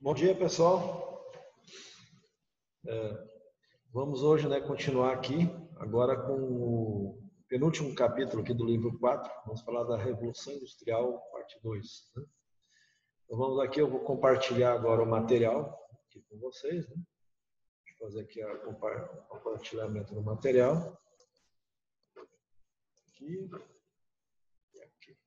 Bom dia, pessoal. Vamos hoje, continuar aqui, agora com o penúltimo capítulo aqui do livro 4. Vamos falar da Revolução Industrial, parte 2. Então vamos aqui, eu vou compartilhar agora o material aqui com vocês. Deixa eu fazer aqui o compartilhamento do material. Aqui e aqui.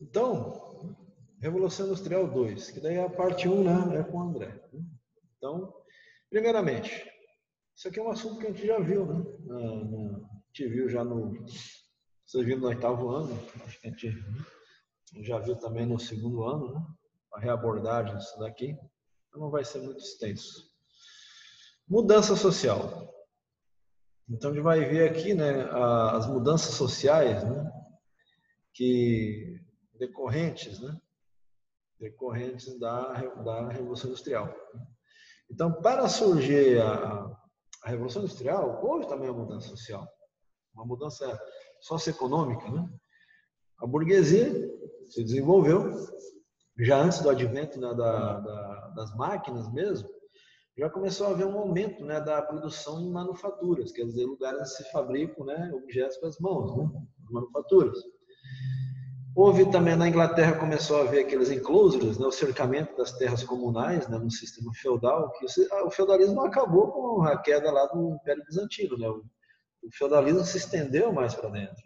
Então, Revolução Industrial 2, que daí é a parte 1, é com o André. Então, primeiramente, isso aqui é um assunto que a gente já viu, a gente viu já vocês viram no 8º ano, acho que a gente já viu também no 2º ano, a reabordagem disso daqui, então não vai ser muito extenso. Mudança social. Então a gente vai ver aqui, as mudanças sociais, que decorrentes da Revolução Industrial. Então, para surgir a Revolução Industrial, houve também uma mudança social, uma mudança socioeconômica. A burguesia se desenvolveu, já antes do advento das máquinas mesmo, já começou a haver um aumento da produção em manufaturas, quer dizer, lugares onde se fabricam objetos com as mãos, manufaturas. Houve também na Inglaterra, começou a haver aqueles enclosures, o cercamento das terras comunais, no sistema feudal, que o feudalismo acabou com a queda lá do Império Bizantino. O feudalismo se estendeu mais para dentro.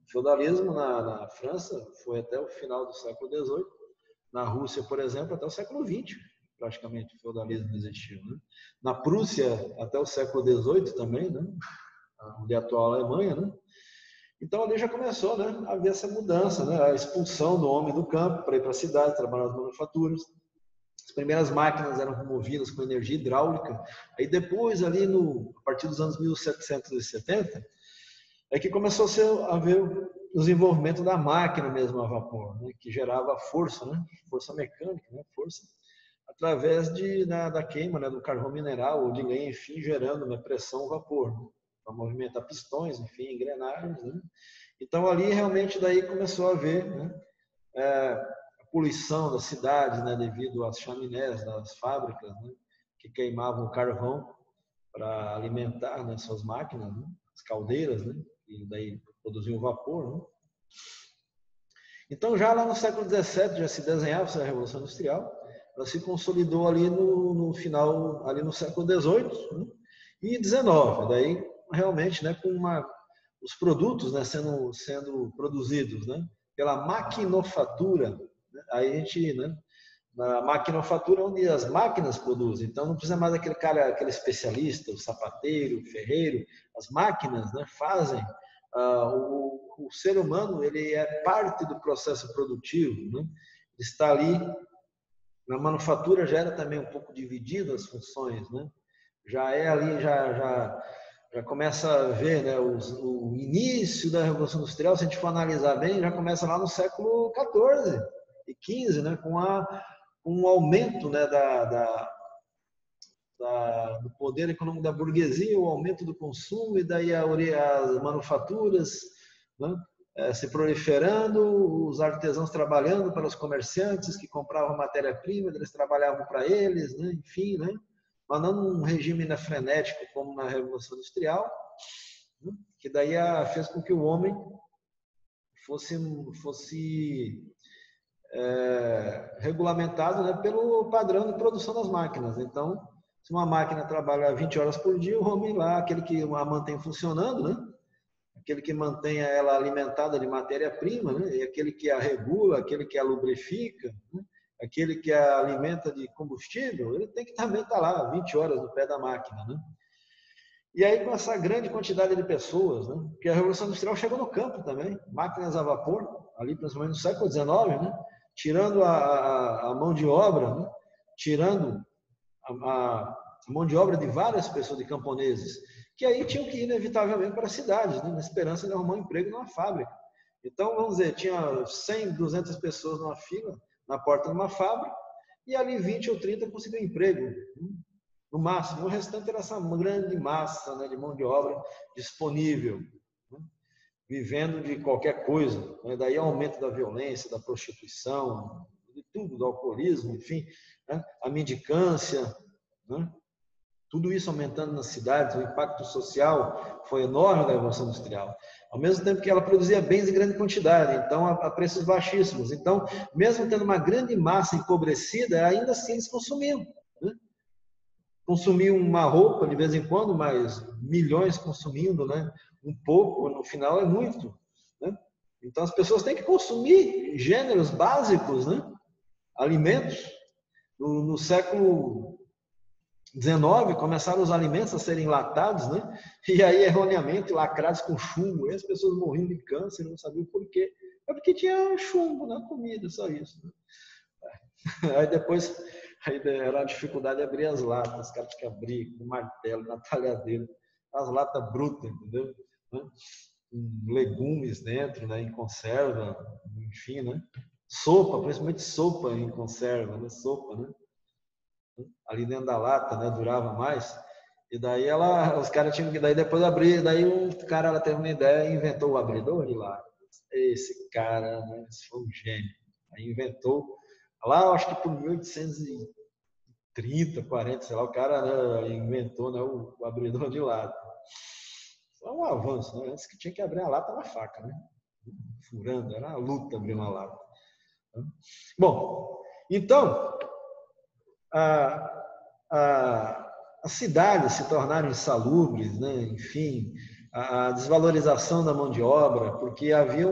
O feudalismo na França foi até o final do século XVIII, na Rússia, por exemplo, até o século XX, praticamente, o feudalismo existiu. Na Prússia, até o século XVIII também, onde é a atual Alemanha, Então, ali já começou a haver essa mudança, a expulsão do homem do campo para ir para a cidade, trabalhar nas manufaturas. As primeiras máquinas eram movidas com energia hidráulica. Aí depois, ali a partir dos anos 1770, é que começou a haver o desenvolvimento da máquina mesmo a vapor, que gerava força, força mecânica, força, através da queima do carvão mineral ou de lenha, enfim, gerando pressão vapor, para movimentar pistões, enfim, engrenagens. Então, ali realmente daí começou a haver a poluição das cidades, devido às chaminés das fábricas, que queimavam carvão para alimentar suas máquinas, as caldeiras, e daí produziam vapor. Então, já lá no século XVII já se desenhava essa Revolução Industrial, ela se consolidou ali no final, ali no século XVIII e XIX, daí realmente com os produtos sendo produzidos pela maquinofatura. Aí a gente, na maquinofatura, onde as máquinas produzem, então não precisa mais aquele especialista, o sapateiro, o ferreiro, as máquinas fazem. O ser humano, ele é parte do processo produtivo, ele está ali. Na manufatura já era também um pouco dividido as funções, já é ali, já começa a ver o início da Revolução Industrial, se a gente for analisar bem, já começa lá no século XIV e XV, com um aumento do poder econômico da burguesia, o aumento do consumo, e daí as manufaturas se proliferando, os artesãos trabalhando para os comerciantes que compravam matéria-prima, eles trabalhavam para eles, enfim, mas não num regime frenético como na Revolução Industrial, que daí fez com que o homem fosse regulamentado pelo padrão de produção das máquinas. Então, se uma máquina trabalha 20 horas por dia, o homem lá, aquele que a mantém funcionando, aquele que mantém ela alimentada de matéria-prima, e aquele que a regula, aquele que a lubrifica, aquele que a alimenta de combustível, ele tem que também estar lá 20 horas no pé da máquina. E aí, com essa grande quantidade de pessoas, porque a Revolução Industrial chegou no campo também, máquinas a vapor, ali principalmente no século XIX, tirando a mão de obra, tirando a mão de obra de várias pessoas, de camponeses, que aí tinham que ir inevitavelmente para as cidades, na esperança de arrumar um emprego numa fábrica. Então, vamos dizer, tinha 100, 200 pessoas numa fila, na porta de uma fábrica, e ali 20 ou 30 conseguiam emprego, no máximo. O restante era essa grande massa de mão de obra disponível, vivendo de qualquer coisa. Daí aumento da violência, da prostituição, de tudo, do alcoolismo, enfim, né? A mendicância, né? Tudo isso aumentando nas cidades, o impacto social foi enorme da Revolução Industrial. Ao mesmo tempo que ela produzia bens em grande quantidade, então a preços baixíssimos. Então, mesmo tendo uma grande massa empobrecida, ainda assim eles consumiam. Né? Consumiam uma roupa de vez em quando, mas milhões consumindo, né? Um pouco, no final é muito. Né? Então, as pessoas têm que consumir gêneros básicos, né? Alimentos. No século XIX, começaram os alimentos a serem enlatados, né? E aí, erroneamente, lacrados com chumbo. E as pessoas morriam de câncer, não sabiam por quê. É porque tinha chumbo na comida, só isso. Né? Aí depois, aí era a dificuldade de abrir as latas. Os caras tinham que abrir com martelo, na talhadeira. As latas brutas, entendeu? Com legumes dentro, né? Em conserva, enfim, né? Sopa, principalmente sopa em conserva, né? Sopa, né? Ali dentro da lata, né? Durava mais. E daí os caras tinham que daí depois abrir, daí o cara ela teve uma ideia e inventou o abridor de lata. Esse cara, né? Esse foi um gênio. Aí inventou lá, acho que por 1830, 40, sei lá, o cara, né, inventou, né, o abridor de lata. Foi um avanço, né? Antes que tinha que abrir a lata na faca, né? Furando, era uma luta abrir uma lata. Bom, então as cidades se tornaram insalubres, né? Enfim, a desvalorização da mão de obra, porque havia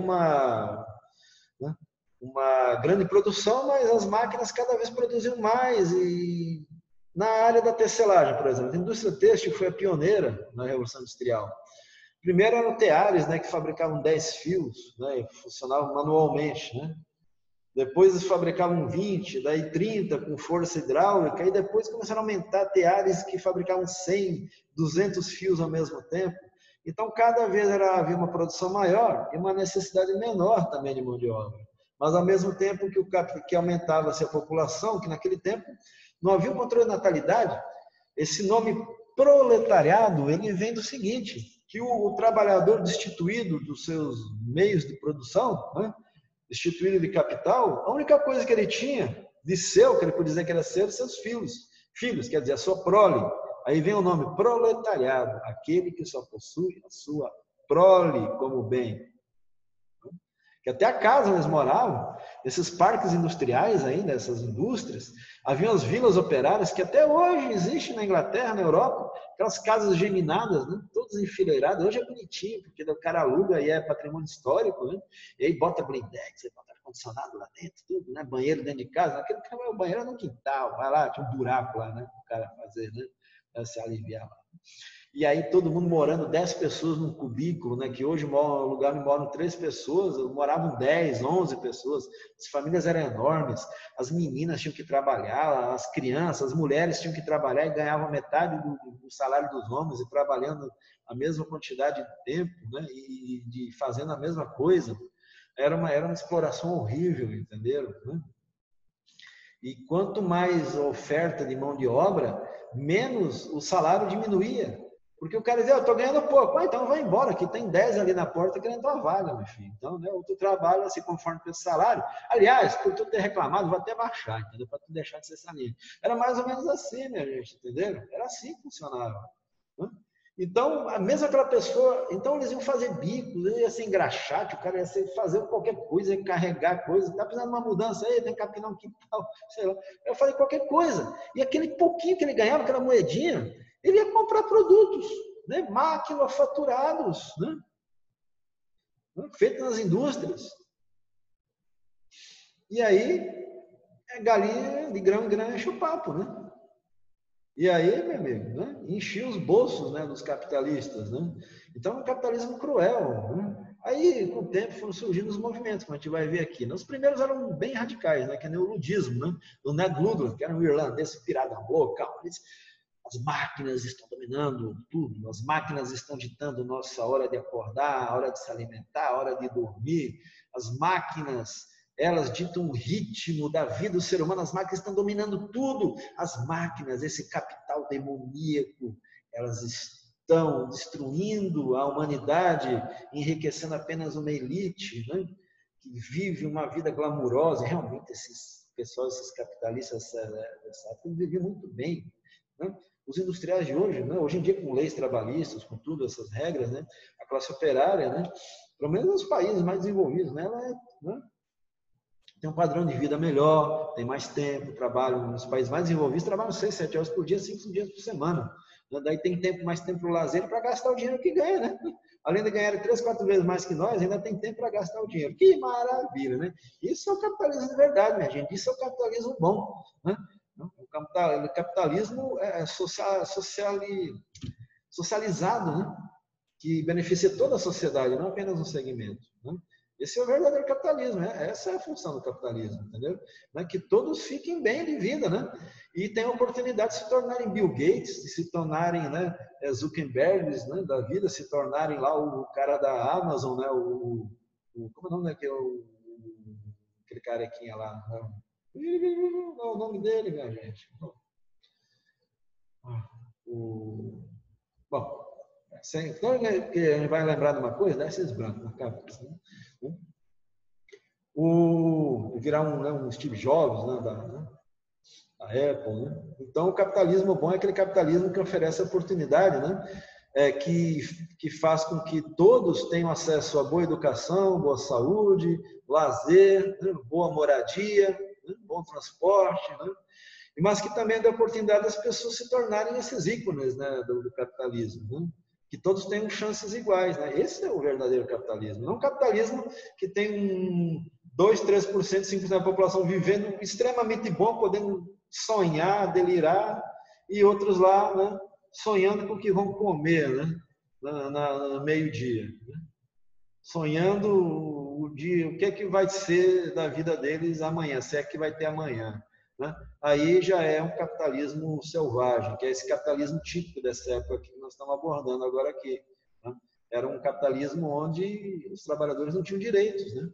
né, uma grande produção, mas as máquinas cada vez produziam mais. E na área da tecelagem, por exemplo, a indústria têxtil foi a pioneira na Revolução Industrial. Primeiro eram teares, né, que fabricavam 10 fios, né, funcionavam manualmente, né? Depois eles fabricavam 20, daí 30 com força hidráulica, e depois começaram a aumentar teares que fabricavam 100, 200 fios ao mesmo tempo. Então, cada vez havia uma produção maior e uma necessidade menor também de mão de obra. Mas, ao mesmo tempo que aumentava-se a população, que naquele tempo não havia um controle de natalidade, esse nome proletariado, ele vem do seguinte, que o trabalhador destituído dos seus meios de produção, né, destituído de capital, a única coisa que ele tinha de seu, que ele podia dizer que era seu, seus filhos, quer dizer, a sua prole. Aí vem o nome proletariado, aquele que só possui a sua prole como bem. Que até a casa onde eles moravam, esses parques industriais ainda, essas indústrias, haviam as vilas operárias que até hoje existem na Inglaterra, na Europa, aquelas casas geminadas, né? Todas enfileiradas. Hoje é bonitinho, porque o cara aluga e é patrimônio histórico, né? E aí bota blindex, bota ar-condicionado lá dentro, tudo, né? Banheiro dentro de casa. Naquele cara, o banheiro é no quintal, vai lá, tinha um buraco lá, né? O cara fazer, né? Para se aliviar lá. E aí todo mundo morando, 10 pessoas num cubículo, né? Que hoje no lugar moram 3 pessoas, moravam 10, 11 pessoas. As famílias eram enormes, as meninas tinham que trabalhar, as crianças, as mulheres tinham que trabalhar e ganhavam metade do salário dos homens e trabalhando a mesma quantidade de tempo, né? E fazendo a mesma coisa. Era uma exploração horrível, entenderam? Né? E quanto mais oferta de mão de obra, menos o salário diminuía. Porque o cara dizia, eu estou ganhando pouco. Ah, então vai embora, aqui tem 10 ali na porta querendo tua vaga, meu filho. Então, né, ou tu trabalha se conforme o teu salário. Aliás, por tu ter reclamado, vou até baixar, entendeu? Para tu deixar de ser salinho. Era mais ou menos assim, minha gente, entenderam? Era assim que funcionava. Né? Então, mesmo aquela pessoa, então eles iam fazer bicos, ia ser engraxate, o cara ia fazer qualquer coisa, ia carregar coisa, está precisando de uma mudança aí, tem que capinar um quintal, sei lá. Eu falei qualquer coisa. E aquele pouquinho que ele ganhava, aquela moedinha, ele ia comprar produtos, né? Maquinofaturados, né? Feitos nas indústrias. E aí, galinha de grão em grão enche o papo, né? E aí, meu amigo, né? Enchia os bolsos, né, dos capitalistas, né? Então, é um capitalismo cruel, né? Aí, com o tempo, foram surgindo os movimentos, como a gente vai ver aqui. Os primeiros eram bem radicais, né? Que nem o ludismo, né? Do Ned Luddin, que era um irlandês pirado louca. As máquinas estão dominando tudo. As máquinas estão ditando nossa hora de acordar, a hora de se alimentar, a hora de dormir. As máquinas, elas ditam o ritmo da vida do ser humano. As máquinas estão dominando tudo. As máquinas, esse capital demoníaco, elas estão destruindo a humanidade, enriquecendo apenas uma elite, né? Que vive uma vida glamurosa. Realmente, esses pessoal, esses capitalistas dessa época, viviam muito bem, né? Os industriais de hoje, né? Hoje em dia, com leis trabalhistas, com tudo, essas regras, né? A classe operária, né? Pelo menos nos países mais desenvolvidos, né? Ela né? Tem um padrão de vida melhor, tem mais tempo, trabalham nos países mais desenvolvidos, trabalham 6, 7 horas por dia, 5 dias por semana. Daí tem mais tempo para o lazer para gastar o dinheiro que ganha, né? Além de ganhar 3, 4 vezes mais que nós, ainda tem tempo para gastar o dinheiro. Que maravilha, né? Isso é o capitalismo de verdade, minha gente. Isso é o capitalismo bom, né? O capitalismo é socializado, né? Que beneficia toda a sociedade, não apenas um segmento, né? Esse é o verdadeiro capitalismo, né? Essa é a função do capitalismo, entendeu? Que todos fiquem bem de vida, né? E tenham a oportunidade de se tornarem Bill Gates, de se tornarem, né, Zuckerbergs, né, da vida, se tornarem lá o cara da Amazon, né? Como é o nome daquele aquele carequinha lá? Não, o nome dele, minha gente. Bom, então a gente vai lembrar de uma coisa, dá esses brancos na cabeça, né? Virar um Steve Jobs, né, da Apple, né? Então o capitalismo bom é aquele capitalismo que oferece oportunidade, né? Que faz com que todos tenham acesso a boa educação, boa saúde, lazer, né? Boa moradia, né? Bom transporte, né? Mas que também dá oportunidade das pessoas se tornarem esses ícones, né, do capitalismo, né? Que todos tenham chances iguais, né? Esse é o verdadeiro capitalismo, não um capitalismo que tem 2, 3%, 5% da população vivendo extremamente bom, podendo sonhar, delirar, e outros lá, né, sonhando com o que vão comer, né, no meio-dia, né? Sonhando o que é que vai ser da vida deles amanhã, se é que vai ter amanhã, né? Aí já é um capitalismo selvagem, que é esse capitalismo típico dessa época que nós estamos abordando agora aqui, né? Era um capitalismo onde os trabalhadores não tinham direitos, né?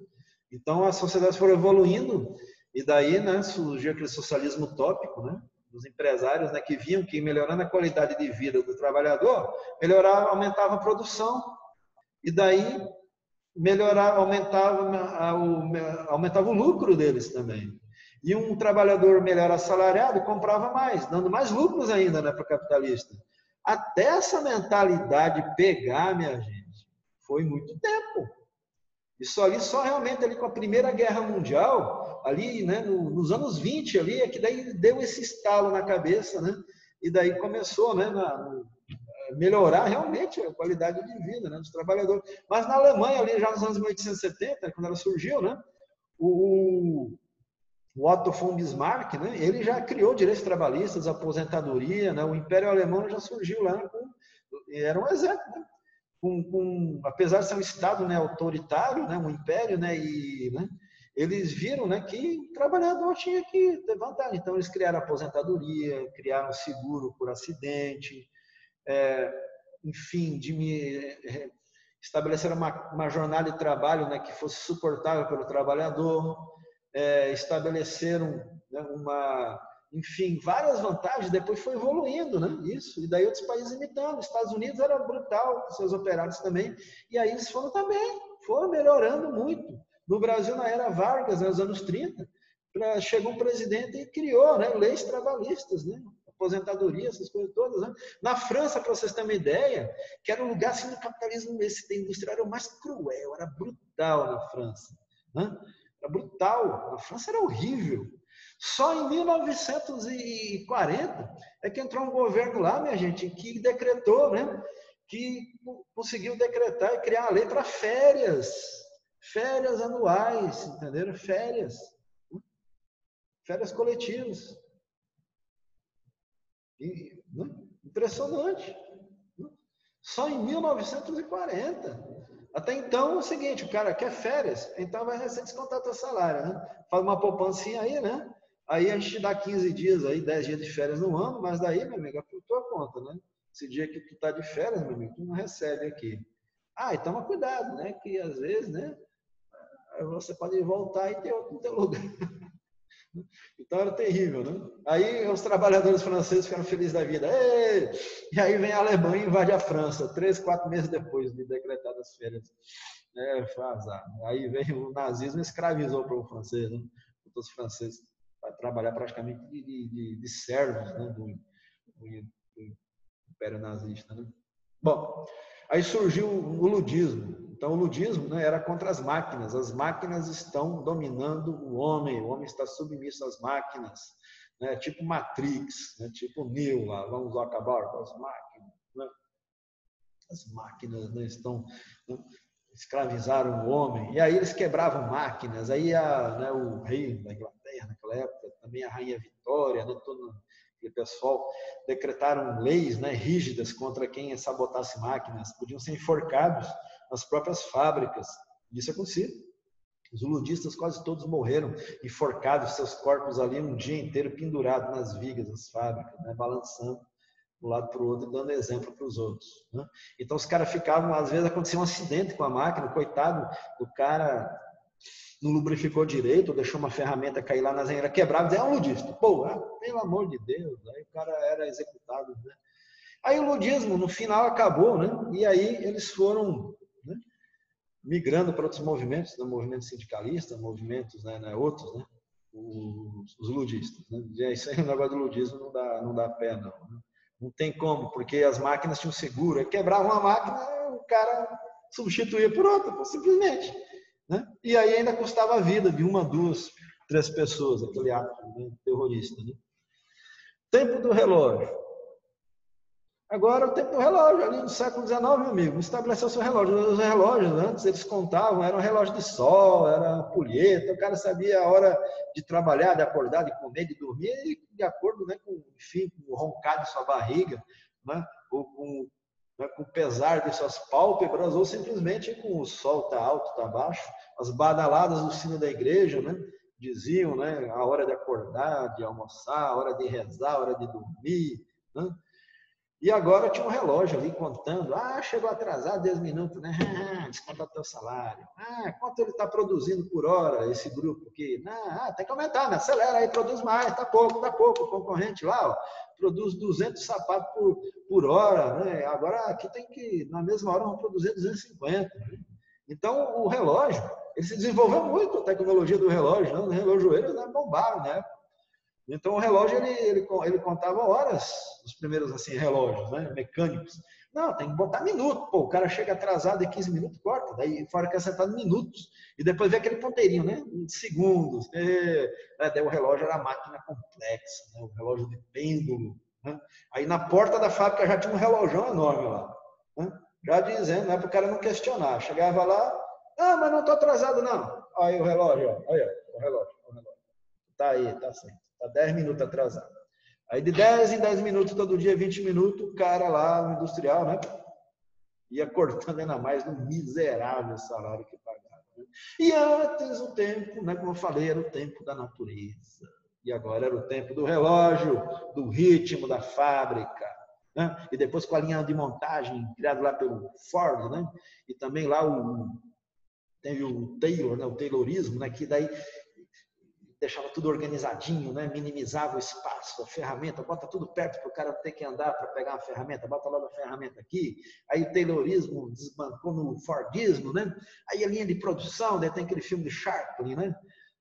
Então as sociedades foram evoluindo e daí, né, surgiu aquele socialismo utópico, né, dos empresários, né, que viam que melhorando a qualidade de vida do trabalhador, aumentava a produção e daí aumentava o lucro deles também. E um trabalhador melhor assalariado comprava mais, dando mais lucros ainda, né, para o capitalista. Até essa mentalidade pegar, minha gente, foi muito tempo. Isso ali só realmente ali com a Primeira Guerra Mundial, ali, né, nos anos 20 ali, é que daí deu esse estalo na cabeça, né? E daí começou, né, melhorar realmente a qualidade de vida, né, dos trabalhadores. Mas na Alemanha ali já nos anos 1870, quando ela surgiu, né, o Otto von Bismarck, né, ele já criou direitos trabalhistas, aposentadoria, né, o Império Alemão já surgiu lá, era um exemplo, né? Apesar de ser um Estado, né, autoritário, né, um império, né, né, eles viram, né, que o trabalhador tinha que ter vantagem. Então, eles criaram aposentadoria, criaram seguro por acidente, enfim, estabeleceram uma jornada de trabalho, né, que fosse suportável pelo trabalhador, estabeleceram, né, enfim, várias vantagens, depois foi evoluindo, né? Isso, e daí outros países imitando. Os Estados Unidos era brutal, com seus operários também, e aí eles foram melhorando muito. No Brasil, na era Vargas, nos anos 30, chegou um presidente e criou, né, leis trabalhistas, né? Aposentadoria, essas coisas todas, né? Na França, para vocês terem uma ideia, que era um lugar assim do capitalismo industrial, era o mais cruel, era brutal na França, né? Era brutal, a França era horrível. Só em 1940 é que entrou um governo lá, minha gente, que decretou, né? Que conseguiu decretar e criar uma lei para férias anuais, entenderam? Férias coletivas. Né? Impressionante. Só em 1940. Até então é o seguinte, o cara quer férias, então vai receber descontado o salário, né? Faz uma poupancinha aí, né? Aí a gente dá 15 dias aí, 10 dias de férias no ano, mas daí, meu amigo, é por tua conta, né? Esse dia que tu tá de férias, meu amigo, tu não recebe aqui. E toma cuidado, né? Que às vezes, né? Você pode voltar e ter outro no teu lugar. Então era terrível, né? Aí os trabalhadores franceses ficaram felizes da vida. Ei! E aí vem a Alemanha e invade a França, 3, 4 meses depois de decretadas as férias. Foi azar. Aí vem o nazismo e escravizou para o francês, né? Os franceses. trabalhar praticamente de servos, né, do Império Nazista. Né? Bom, aí surgiu o ludismo. Então, o ludismo, né, era contra as máquinas estão dominando o homem está submisso às máquinas, né, tipo Matrix, né, tipo Neo, lá, vamos acabar com as máquinas. Né? As máquinas, né, estão... Né, escravizaram o homem, e aí eles quebravam máquinas, aí né, o rei da Inglaterra naquela época, também a rainha Vitória, né, todo aquele pessoal, decretaram leis, né, rígidas contra quem sabotasse máquinas, podiam ser enforcados nas próprias fábricas. Isso acontecia. Os ludistas quase todos morreram enforcados, seus corpos ali um dia inteiro pendurados nas vigas das fábricas, né, balançando de um lado para o outro, dando exemplo para os outros. Né? Então os caras ficavam, às vezes acontecia um acidente com a máquina, coitado do cara não lubrificou direito, ou deixou uma ferramenta cair lá na zenha, quebrava, dizia, é um ludista. Pô, pelo amor de Deus, aí o cara era executado. Né? Aí o ludismo, no final, acabou, né? E aí eles foram, né, migrando para outros movimentos, né? Movimento sindicalista, movimentos, né, outros, né? Os ludistas. Né? E isso aí, o negócio do ludismo não dá pé, não. Né? Não tem como, porque as máquinas tinham seguro. Quebrava uma máquina, o cara substituía por outra, simplesmente. Né? E aí ainda custava a vida de 1, 2, 3 pessoas, aquele ato, né, terrorista. Né? Tempo do relógio. Agora o tempo do relógio, ali no século XIX, meu amigo, estabeleceu seu relógio. Os relógios, antes eles contavam, era um relógio de sol, era ampulheta, o cara sabia a hora de trabalhar, de acordar, de comer, de dormir, de acordo, né, com, enfim, com o roncar de sua barriga, né, ou com o pesar de suas pálpebras, ou simplesmente com o sol está alto, está baixo. As badaladas do sino da igreja, né, diziam, né, a hora de acordar, de almoçar, a hora de rezar, a hora de dormir. Né? E agora tinha um relógio ali contando, chegou atrasado 10 minutos, né? Desconta o teu salário. Quanto ele está produzindo por hora, esse grupo aqui? Tem que aumentar, né? Acelera aí, produz mais, tá pouco. O concorrente lá, ó, produz 200 sapatos por hora, né? Agora aqui tem que, na mesma hora, vamos produzir 250. Né? Então, o relógio, ele se desenvolveu muito, a tecnologia do relógio, não? Os relojoeiros, né, bombaram, né? Então o relógio ele contava horas, os primeiros assim relógios, né, mecânicos. Não, tem que botar minuto. Pô, o cara chega atrasado em 15 minutos, corta. Daí fora que é sentado minutos. E depois vem aquele ponteirinho, né? Segundos. Daí o relógio era máquina complexa, né? Um relógio de pêndulo. Né? Aí na porta da fábrica já tinha um relógio enorme lá. Né? Já dizendo, né, para o cara não questionar. Chegava lá, mas não estou atrasado, não. Aí o relógio, ó. Olha, o relógio. Tá aí, tá certo. Está 10 minutos atrasado. Aí de 10 em 10 minutos, todo dia, 20 minutos, o cara lá, o industrial, né? Ia cortando ainda mais no miserável salário que pagava. Né? E antes o tempo, né, como eu falei, era o tempo da natureza. E agora era o tempo do relógio, do ritmo da fábrica. Né? E depois com a linha de montagem, criado lá pelo Ford, né? E também lá teve o Taylor, né? O Taylorismo, né? Que daí deixava tudo organizadinho, né? Minimizava o espaço, a ferramenta, bota tudo perto para o cara ter que andar para pegar uma ferramenta, bota logo a ferramenta aqui. Aí o Taylorismo desbancou no Fordismo, né? Aí a linha de produção, daí tem aquele filme de Chaplin, né?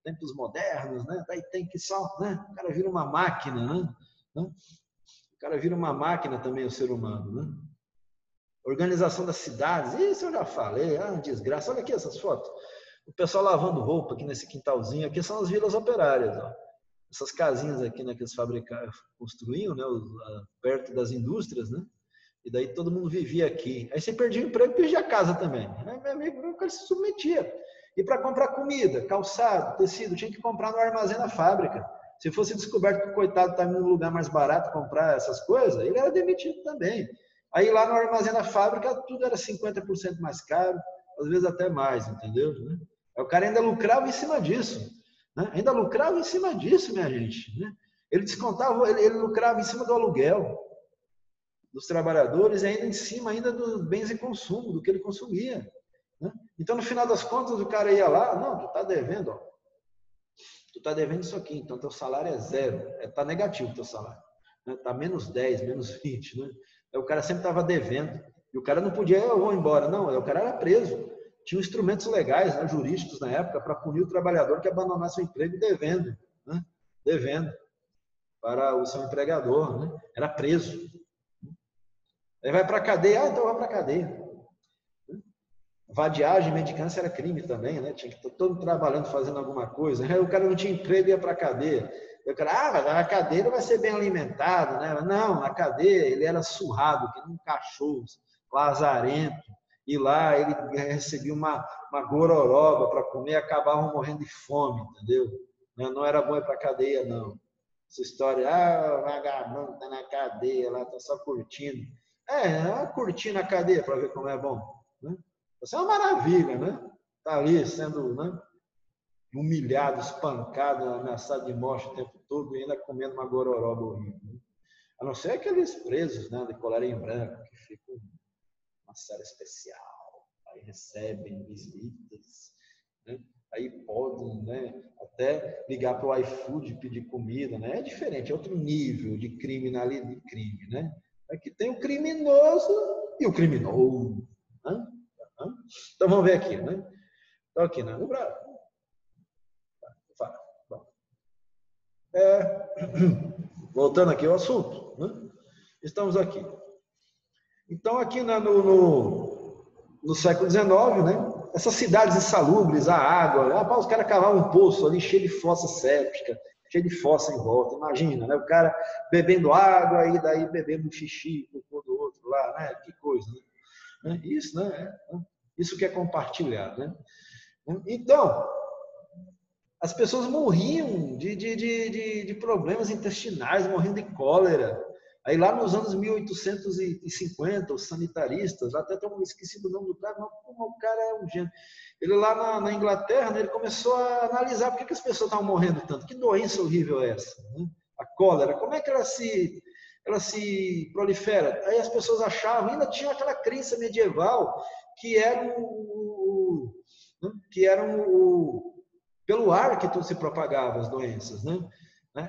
Tempos modernos, né? Daí tem que só, né? O cara vira uma máquina, né? O cara vira uma máquina também, o ser humano, né? Organização das cidades, isso eu já falei, desgraça. Olha aqui essas fotos. O pessoal lavando roupa aqui nesse quintalzinho, aqui são as vilas operárias, ó. Essas casinhas aqui, né, que eles construíam, né, perto das indústrias, né? E daí todo mundo vivia aqui. Aí você perdia o emprego e perdia a casa também. Aí, meu amigo, o cara se submetia. E para comprar comida, calçado, tecido, tinha que comprar no armazém da fábrica. Se fosse descoberto que o coitado estava em um lugar mais barato comprar essas coisas, ele era demitido também. Aí lá no armazém da fábrica, tudo era 50% mais caro, às vezes até mais, entendeu? O cara ainda lucrava em cima disso. Né? Ainda lucrava em cima disso, minha gente. Né? Ele descontava, ele lucrava em cima do aluguel dos trabalhadores e ainda em cima ainda dos bens e consumo, do que ele consumia. Né? Então, no final das contas, o cara ia lá, não, tu está devendo, ó. Tu está devendo isso aqui, então teu salário é zero. Está negativo o teu salário. Está menos 10, menos 20. Né? O cara sempre estava devendo. E o cara não podia, eu vou embora. Não, o cara era preso. Tinha instrumentos legais, né, jurídicos na época, para punir o trabalhador que abandonasse o emprego devendo. Né? devendo para o seu empregador, né? Era preso. Aí vai para a cadeia, então vai para a cadeia. Vadiagem, mendicância era crime também, né? Tinha que estar todo trabalhando, fazendo alguma coisa. Aí o cara não tinha emprego e ia para a cadeia. Aí o cara, mas na cadeia ele vai ser bem alimentado, né? Não, na cadeia ele era surrado, que nem um cachorro, lazarento. E lá ele recebia uma gororoba para comer e acabavam morrendo de fome, entendeu? Não era bom ir para a cadeia, não. Essa história, o vagabundo está na cadeia, lá está só curtindo. Curtindo a cadeia para ver como é bom. Né? Isso é uma maravilha, né? Está ali sendo, né, humilhado, espancado, ameaçado de morte o tempo todo e ainda comendo uma gororoba horrível. Né? A não ser aqueles presos, né, de colarinho branco, que ficam uma cela especial, aí recebem visitas, né? Aí podem, né, até ligar para o iFood e pedir comida, né? É diferente, é outro nível de criminalidade, de crime, né? Aqui tem o criminoso e o criminoso. Né? Então vamos ver aqui, né? Então aqui, né? No Brasil. Voltando aqui ao assunto, né? Estamos aqui. Então aqui no século XIX, né? Essas cidades insalubres, a água, os caras cavavam um poço ali cheio de fossa séptica, cheio de fossa em volta, imagina, né? O cara bebendo água e daí bebendo um xixi do outro lá, né? Que coisa, né? Isso, né? Isso que é compartilhar, né? Então, as pessoas morriam de problemas intestinais, morriam de cólera. Aí lá nos anos 1850, os sanitaristas, até estou esquecido o nome do cara, mas o cara é um gênio. Ele lá na Inglaterra, né, ele começou a analisar por que as pessoas estavam morrendo tanto. Que doença horrível é essa? Né? A cólera, como é que ela se prolifera? Aí as pessoas achavam, ainda tinha aquela crença medieval que pelo ar que tudo se propagava as doenças, né?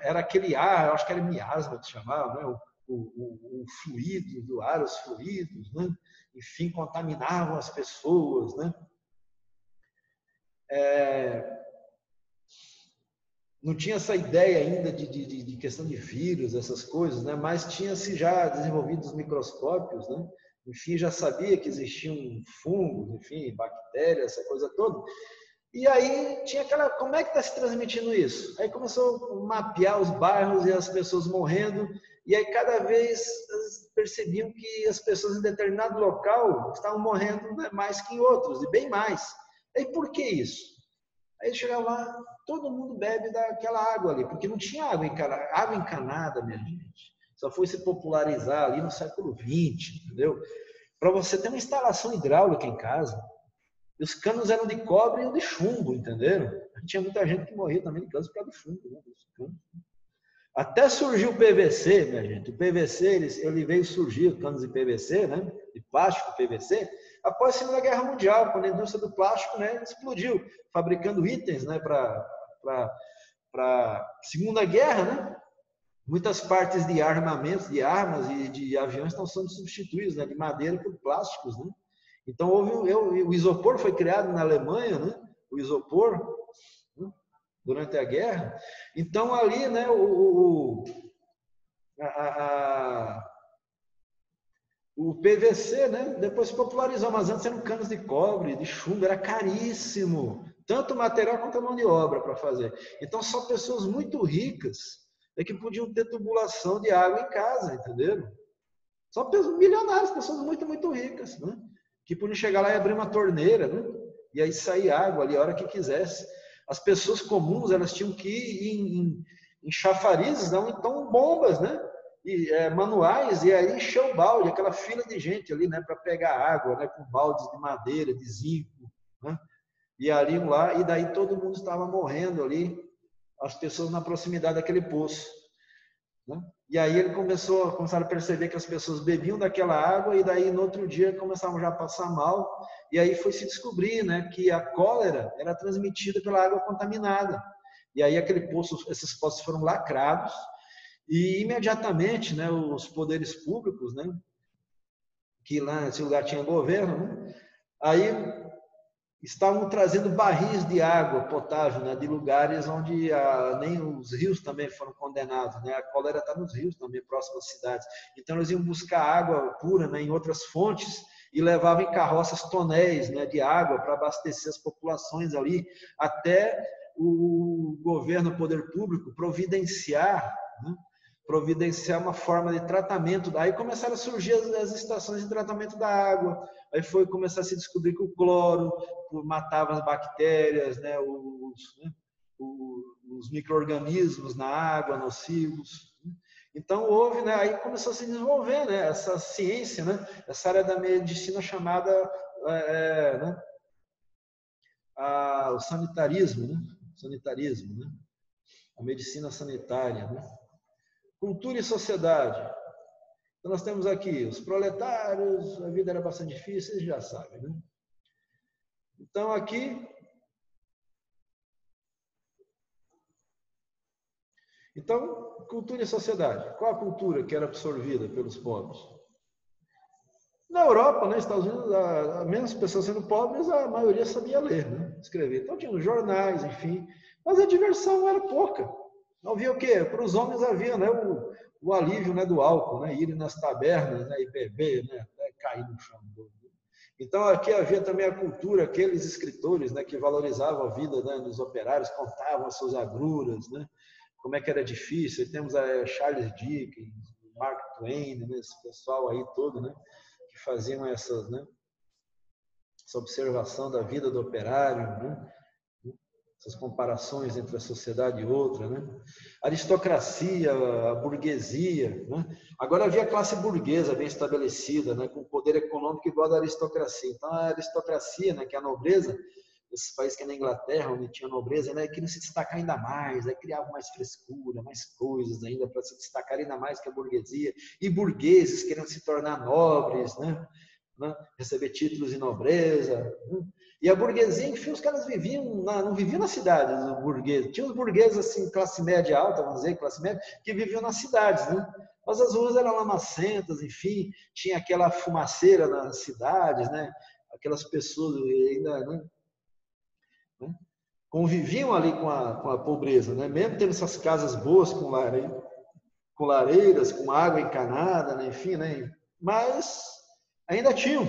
Era aquele ar, eu acho que era miasma que se chamava, né? O fluido do ar, os fluidos, né? Enfim, contaminavam as pessoas, né? Não tinha essa ideia ainda de questão de vírus, essas coisas, né? Mas tinha-se já desenvolvido os microscópios, né? Enfim, já sabia que existiam fungos, enfim, bactérias, essa coisa toda. E aí tinha aquela, como é que está se transmitindo isso? Aí começou a mapear os bairros e as pessoas morrendo, e aí cada vez percebiam que as pessoas em determinado local estavam morrendo, né, mais que em outros, e bem mais. Aí por que isso? Aí chegava lá, todo mundo bebe daquela água ali, porque não tinha água encanada, minha gente. Só foi se popularizar ali no século XX, entendeu? Para você ter uma instalação hidráulica em casa, e os canos eram de cobre e de chumbo, entenderam? Tinha muita gente que morria também de câncer por causa do chumbo, né? Até surgiu o PVC, minha gente. O PVC, ele veio surgir, canos de PVC, né? De plástico PVC, após a Segunda Guerra Mundial, quando a indústria do plástico, né, explodiu, fabricando itens, né, para Segunda Guerra, né? Muitas partes de armamentos, de armas e de aviões estão sendo substituídas, né, de madeira por plásticos, né? Então, o isopor foi criado na Alemanha, né? O isopor, né? Durante a guerra. Então, ali, né, o PVC, né, depois se popularizou, mas antes eram canos de cobre, de chumbo, era caríssimo. Tanto o material quanto a mão de obra para fazer. Então, só pessoas muito ricas é que podiam ter tubulação de água em casa, entenderam? Só pessoas milionárias, pessoas muito, muito ricas, né? Que podiam chegar lá e abrir uma torneira, né? E aí sair água ali a hora que quisesse. As pessoas comuns, elas tinham que ir em chafarizes, não, então bombas, né? Manuais, e aí encher o balde, aquela fila de gente ali, né? Para pegar água, né? Com baldes de madeira, de zinco, né? E ali lá, e daí todo mundo estava morrendo ali, as pessoas na proximidade daquele poço, né? E aí ele começaram a perceber que as pessoas bebiam daquela água e daí no outro dia começavam já a passar mal. E aí foi se descobrir, né, que a cólera era transmitida pela água contaminada. E aí esses poços foram lacrados e imediatamente, né, os poderes públicos, né, que lá nesse lugar tinha governo, né, aí estavam trazendo barris de água potável, né, de lugares onde nem os rios também foram condenados, né? A cólera está nos rios também, próximo às cidades. Então eles iam buscar água pura, né, em outras fontes e levavam em carroças tonéis, né, de água para abastecer as populações ali, até o governo, o poder público, providenciar, né, providenciar uma forma de tratamento. Aí começaram a surgir as estações de tratamento da água. Aí foi começar a se descobrir que o cloro matava as bactérias, né, os micro-organismos na água, nocivos. Então houve, né, aí começou a se desenvolver, né, essa ciência, né, essa área da medicina chamada né, o sanitarismo, né, a medicina sanitária, né. Cultura e sociedade. Então nós temos aqui os proletários, a vida era bastante difícil, vocês já sabem, né? Então aqui, cultura e sociedade. Qual a cultura que era absorvida pelos pobres? Na Europa, né, Estados Unidos, mesmo as pessoas sendo pobres, a maioria sabia ler, né, escrever. Então tinha os jornais, enfim, mas a diversão era pouca. Havia o quê? Para os homens havia, né, o alívio, né, do álcool, né, ir nas tabernas, né, e beber, né, até cair no chão. Então aqui havia também a cultura, aqueles escritores, né, que valorizavam a vida, né, dos operários, contavam as suas agruras, né, como é que era difícil. E temos Charles Dickens, Mark Twain, né, esse pessoal aí todo, né, que faziam essa observação da vida do operário, né, essas comparações entre a sociedade e outra, né? Aristocracia, a burguesia, né? Agora havia a classe burguesa bem estabelecida, né? Com poder econômico igual à aristocracia. Então a aristocracia, né? Que é a nobreza, esses países que é na Inglaterra, onde tinha nobreza, né? Queriam se destacar ainda mais, né? Criavam mais frescura, mais coisas ainda para se destacar ainda mais que a burguesia. E burgueses queriam se tornar nobres, né? Receber títulos de nobreza, né? E a burguesia, enfim, os caras não viviam na cidade, os burgueses. Tinha os burgueses, assim, classe média alta, vamos dizer, classe média, que viviam nas cidades, né? Mas as ruas eram lamacentas, enfim, tinha aquela fumaceira nas cidades, né? Aquelas pessoas ainda, né? Conviviam ali com a pobreza, né? Mesmo tendo essas casas boas com lareiras, com água encanada, né? Enfim, né? Mas ainda tinham.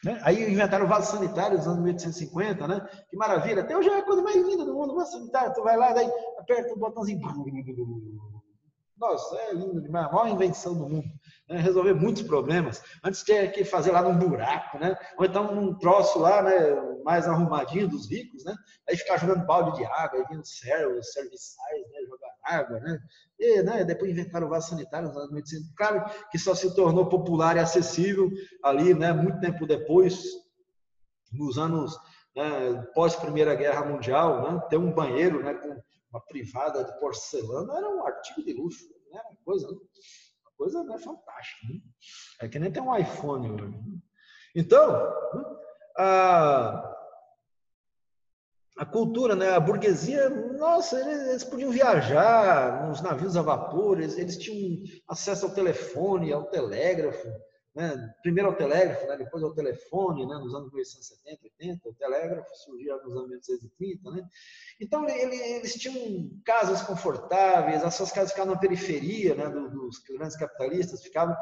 Né? Aí inventaram o vaso sanitário nos anos 1850, né? Que maravilha! Até hoje é a coisa mais linda do mundo, o vaso sanitário. Tu vai lá, daí aperta o botãozinho. Nossa, é lindo demais, a maior invenção do mundo. Né? Resolver muitos problemas. Antes tinha que fazer lá num buraco, né? Ou então num troço lá, né? Mais arrumadinho dos ricos, né? Aí ficar jogando balde de água, aí vinham os serviçais, né? Jogar água, né? E, né? Depois inventaram o vaso sanitário nos anos 1850. Claro que só se tornou popular e acessível ali, né? Muito tempo depois, nos anos, né, pós Primeira Guerra Mundial, né? Ter um banheiro, né? Com uma privada de porcelana era um artigo de luxo, né? Uma coisa, né, fantástica, né? É que nem tem um iPhone hoje. Então, a cultura, né, a burguesia, nossa, eles podiam viajar nos navios a vapor, eles tinham acesso ao telefone, ao telégrafo, né? Primeiro ao telégrafo, né? Depois ao telefone, né? Nos anos 1970, 80, o telégrafo surgiu nos anos 1930, né? Então eles tinham casas confortáveis, as suas casas ficavam na periferia, né? Dos grandes capitalistas, ficavam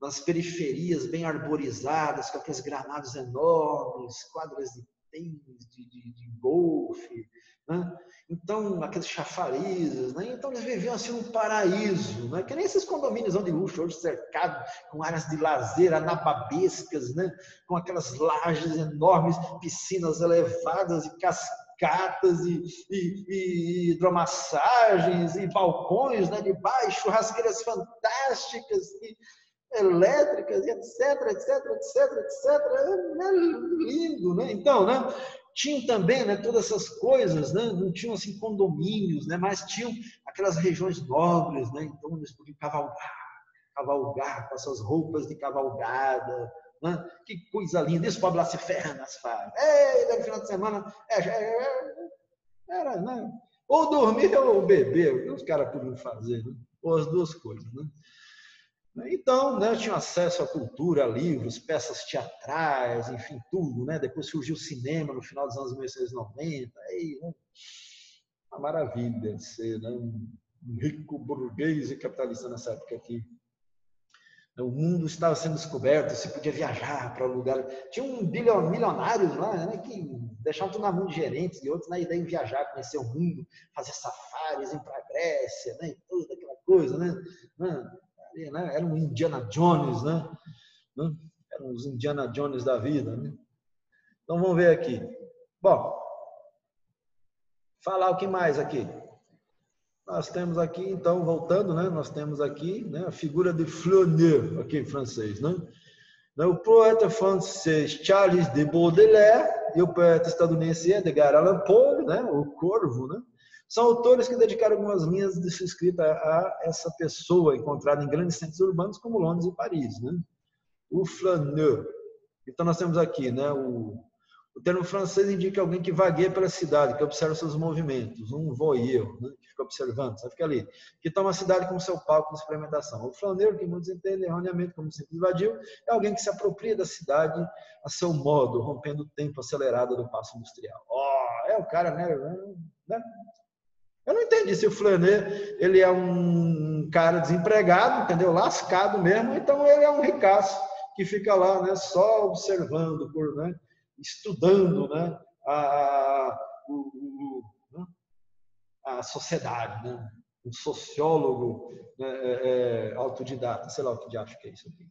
nas periferias bem arborizadas, com aqueles gramados enormes, quadras de tênis, de golfe, né? Então, aqueles chafarizes, né? Então eles viviam assim um paraíso, né? Que nem esses condomínios de luxo, hoje cercados com áreas de lazer anababescas, né? Com aquelas lajes enormes, piscinas elevadas e cascatas e hidromassagens e balcões, né? De baixo, churrasqueiras fantásticas e elétricas, e etc, etc, etc, etc. É lindo, né? Então, né? Tinham também, né, todas essas coisas, né? Não tinham assim condomínios, né? Mas tinham aquelas regiões nobres, né? Então eles podiam cavalgar com as suas roupas de cavalgada, né? Que coisa linda! Isso para lá se ferra nas farras. No final de semana era, né? Ou dormir ou beber, o que os caras podiam fazer, né? Ou as duas coisas, né? Então, né, eu tinha acesso à cultura, a livros, peças teatrais, enfim, tudo, né? Depois surgiu o cinema no final dos anos 1990, aí, né, uma maravilha de ser, né, um rico burguês e capitalista nessa época aqui. O mundo estava sendo descoberto, se podia viajar para lugar. Tinha milionários lá, né, que deixavam tudo na mão de gerentes e outros na ideia de viajar, conhecer o mundo, fazer safaris, ir para a Grécia, né, e toda aquela coisa, né? Era um Indiana Jones, né? Eram os Indiana Jones da vida, né? Então vamos ver aqui. Bom, falar o que mais aqui? Nós temos aqui, então, voltando, né? Nós temos aqui, né, a figura de Fleurnier, aqui em francês, né? O poeta francês Charles de Baudelaire e o poeta estadunidense Edgar Allan Poe, né, o Corvo, né, são autores que dedicaram algumas linhas de sua escrita a essa pessoa encontrada em grandes centros urbanos como Londres e Paris, né? O flaneur. Então nós temos aqui, né, o termo francês indica alguém que vagueia pela cidade, que observa seus movimentos, um voyeur, né, que fica observando, sabe, fica ali, que toma a cidade como seu palco de experimentação. O flaneiro, que muitos entendem erroneamente como simples vadio, é alguém que se apropria da cidade a seu modo, rompendo o tempo acelerado do passo industrial. É o cara, né? Eu não entendi se o flaneiro, ele é um cara desempregado, entendeu? Lascado mesmo, então ele é um ricaço que fica lá, né, só observando, né, estudando, né, a sociedade, né? Um sociólogo, né, autodidata, sei lá o que de acho que é isso aqui.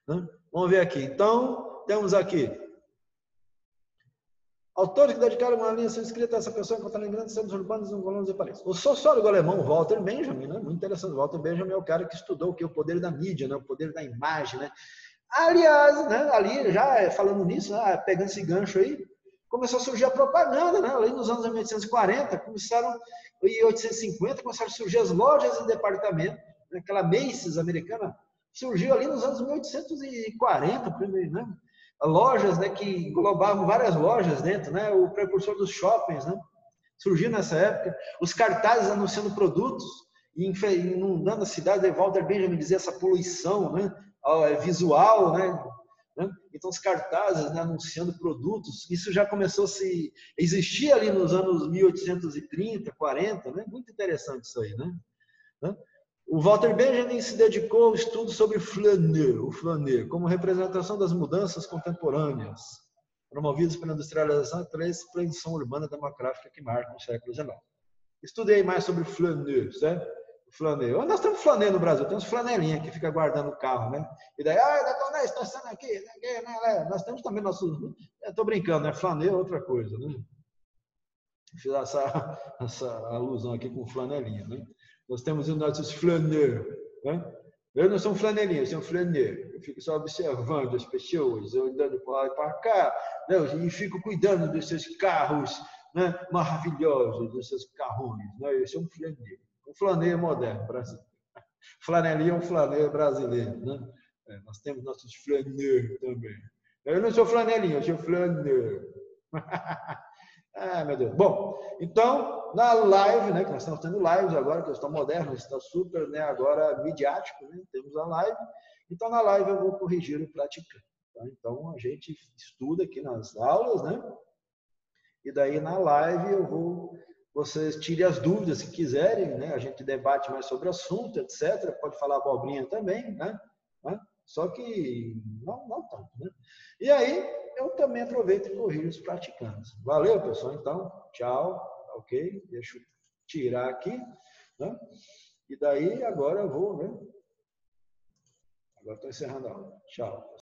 Né? Vamos ver aqui. Então, temos aqui autores que dedicaram uma linha escrita a essa pessoa encontrada em grandes centros urbanos em Londres e Paris. O sociólogo alemão Walter Benjamin, né? Muito interessante. Walter Benjamin é o cara que estudou o poder da mídia, né? O poder da imagem, né? Aliás, né, ali já falando nisso, né, pegando esse gancho aí, começou a surgir a propaganda, né? Ali nos anos 1840, começaram, em 1850, começaram a surgir as lojas de departamento, né? Aquela Macy's americana surgiu ali nos anos 1840, primeiro, né? Lojas, né, que englobavam várias lojas dentro, né? O precursor dos shoppings, né? Surgiu nessa época, os cartazes anunciando produtos, inundando a cidade. Walter Benjamin dizia essa poluição, né, visual, né? Então os cartazes, né, anunciando produtos, isso já começou a se existir ali nos anos 1830, 40, né? Muito interessante isso aí, né? O Walter Benjamin se dedicou ao estudo sobre o flaneur, como representação das mudanças contemporâneas promovidos pela industrialização e pela expansão urbana demográfica que marca o século XIX. Estudei mais sobre o flaneur, certo? O flaneur. Nós temos flaneur no Brasil, temos flanelinha que fica guardando o carro, né? E daí, detonei, estaciona aqui, né? Nós temos também nossos... Estou brincando, né? Flaneur é outra coisa, né? Fiz essa alusão aqui com flanelinha, né? Nós temos os nossos flaneur, né? Eu não sou um flanelinha, eu sou um flaneur. Eu fico só observando as pessoas, eu andando para lá e para cá, né? E fico cuidando dos seus carros, né, maravilhosos, dos seus carrões. Né? Eu sou um flaneur. Um flaneur moderno, brasileiro. Flanelinha é um flaneur brasileiro. Né? Nós temos nossos flaneur também. Eu não sou flanelinha, eu sou flaneur. Meu Deus. Bom, então, na live, né, que nós estamos tendo lives agora, que eu estou moderno, está super, né, agora midiático, né, temos a live. Então, na live eu vou corrigir o praticante. Tá? Então, a gente estuda aqui nas aulas, né? E daí, na live, vocês tirem as dúvidas se quiserem, né? A gente debate mais sobre o assunto, etc. Pode falar abobrinha também, né? Só que não tanto, né? E aí, eu também aproveito e corrijo os praticantes. Valeu, pessoal? Então, tchau, ok? Deixa eu tirar aqui, né? E daí, agora eu vou, né? Agora estou encerrando a aula. Tchau.